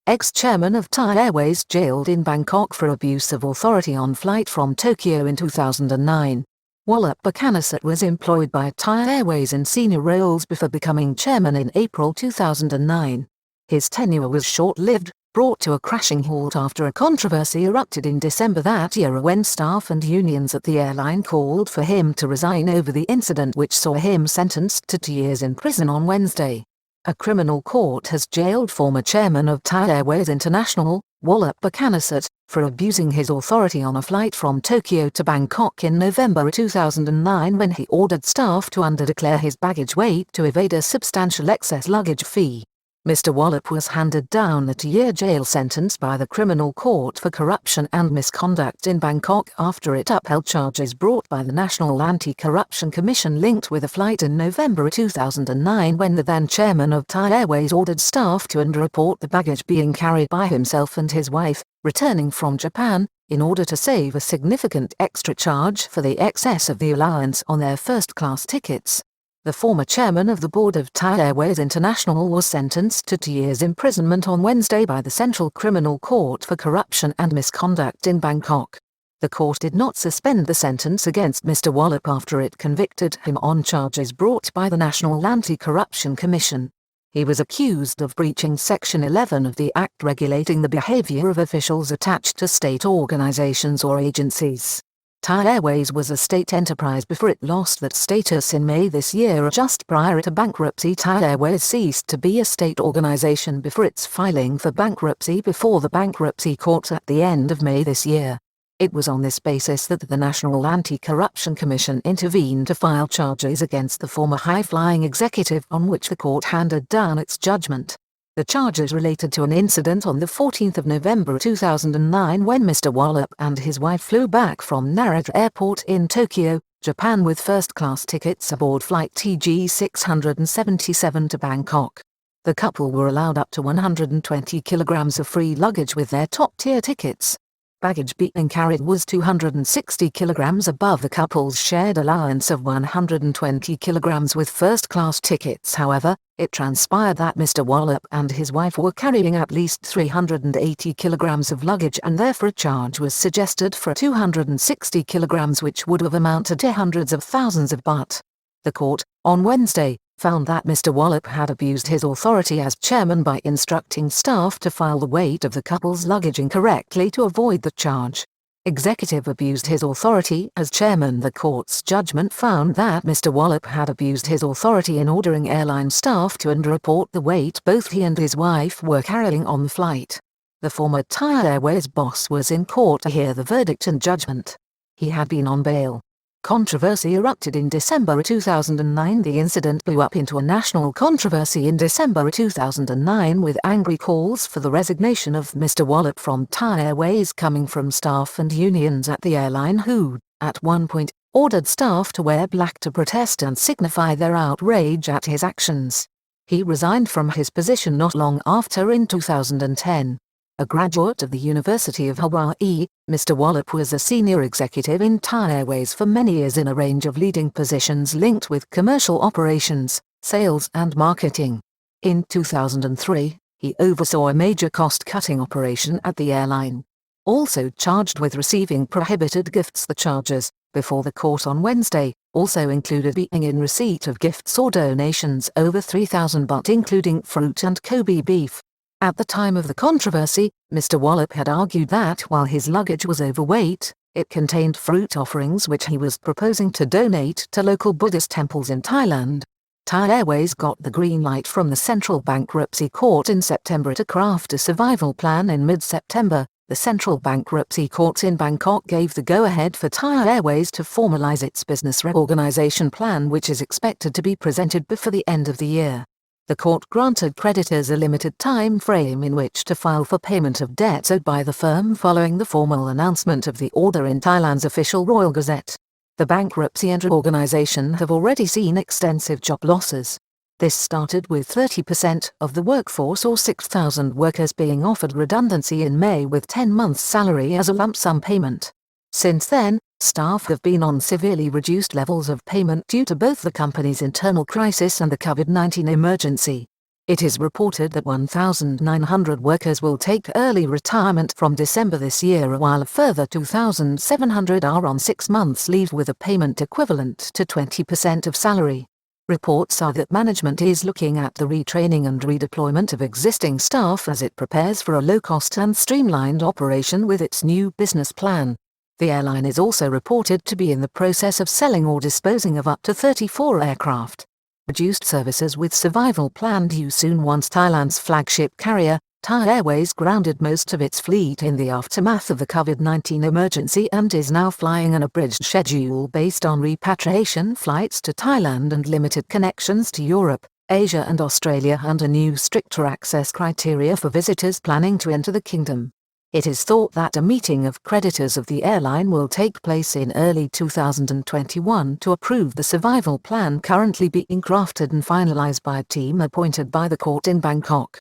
ex-chairman of Thai Airways jailed in Bangkok for abuse of authority on flight from Tokyo in 2009. Wallop Bhukkanasut was employed by Thai Airways in senior roles before becoming chairman in April 2009. His tenure was short-lived, brought to a crashing halt after a controversy erupted in December that year when staff and unions at the airline called for him to resign over the incident, which saw him sentenced to 2 years in prison on Wednesday. A criminal court has jailed former chairman of Thai Airways International, Wallop Bhukkanasut, for abusing his authority on a flight from Tokyo to Bangkok in November 2009 when he ordered staff to underdeclare his baggage weight to evade a substantial excess luggage fee. Mr. Wallop was handed down a 2-year jail sentence by the criminal court for corruption and misconduct in Bangkok after it upheld charges brought by the National Anti-Corruption Commission linked with a flight in November 2009 when the then chairman of Thai Airways ordered staff to underreport the baggage being carried by himself and his wife, returning from Japan, in order to save a significant extra charge for the excess of the allowance on their first-class tickets. The former chairman of the board of Thai Airways International was sentenced to 2 years imprisonment on Wednesday by the Central Criminal Court for corruption and misconduct in Bangkok. The court did not suspend the sentence against Mr. Wallop after it convicted him on charges brought by the National Anti-Corruption Commission. He was accused of breaching Section 11 of the Act regulating the behavior of officials attached to state organizations or agencies. Thai Airways was a state enterprise before it lost that status in May this year. Just prior to bankruptcy, Thai Airways ceased to be a state organization before its filing for bankruptcy before the bankruptcy court at the end of May this year. It was on this basis that the National Anti-Corruption Commission intervened to file charges against the former high-flying executive, on which the court handed down its judgment. The charges related to an incident on the 14th of November 2009 when Mr. Wallop and his wife flew back from Narita Airport in Tokyo, Japan with first-class tickets aboard flight TG 677 to Bangkok. The couple were allowed up to 120 kilograms of free luggage with their top-tier tickets. Baggage being carried was 260 kilograms above the couple's shared allowance of 120 kilograms with first-class tickets. However, it transpired that Mr. Wallop and his wife were carrying at least 380 kilograms of luggage, and therefore a charge was suggested for 260 kilograms, which would have amounted to hundreds of thousands of baht. The court, on Wednesday, found that Mr. Wallop had abused his authority as chairman by instructing staff to file the weight of the couple's luggage incorrectly to avoid the charge. Executive abused his authority as chairman. The court's judgment found that Mr. Wallop had abused his authority in ordering airline staff to underreport the weight both he and his wife were carrying on the flight. The former Thai Airways boss was in court to hear the verdict and judgment. He had been on bail. Controversy erupted in December 2009. The incident blew up into a national controversy in December 2009 with angry calls for the resignation of Mr. Wallop from Thai Airways coming from staff and unions at the airline who, at one point, ordered staff to wear black to protest and signify their outrage at his actions. He resigned from his position not long after in 2010. A graduate of the University of Hawaii, Mr. Wallop was a senior executive in Thai Airways for many years in a range of leading positions linked with commercial operations, sales and marketing. In 2003, he oversaw a major cost-cutting operation at the airline. Also charged with receiving prohibited gifts. The charges, before the court on Wednesday, also included being in receipt of gifts or donations over 3,000 baht, including fruit and Kobe beef. At the time of the controversy, Mr. Wallop had argued that while his luggage was overweight, it contained fruit offerings which he was proposing to donate to local Buddhist temples in Thailand. Thai Airways got the green light from the Central Bankruptcy Court in September to craft a survival plan. In mid-September, the Central Bankruptcy Court in Bangkok gave the go-ahead for Thai Airways to formalize its business reorganization plan, which is expected to be presented before the end of the year. The court granted creditors a limited time frame in which to file for payment of debts owed by the firm following the formal announcement of the order in Thailand's official Royal Gazette. The bankruptcy and reorganization have already seen extensive job losses. This started with 30% of the workforce or 6,000 workers being offered redundancy in May with 10 months' salary as a lump sum payment. Since then, staff have been on severely reduced levels of payment due to both the company's internal crisis and the COVID-19 emergency. It is reported that 1,900 workers will take early retirement from December this year, while a further 2,700 are on 6 months leave with a payment equivalent to 20% of salary. Reports are that management is looking at the retraining and redeployment of existing staff as it prepares for a low-cost and streamlined operation with its new business plan. The airline is also reported to be in the process of selling or disposing of up to 34 aircraft. Reduced services with survival plan due soon once Thailand's flagship carrier, Thai Airways, grounded most of its fleet in the aftermath of the COVID-19 emergency and is now flying an abridged schedule based on repatriation flights to Thailand and limited connections to Europe, Asia and Australia under new stricter access criteria for visitors planning to enter the kingdom. It is thought that a meeting of creditors of the airline will take place in early 2021 to approve the survival plan currently being crafted and finalized by a team appointed by the court in Bangkok.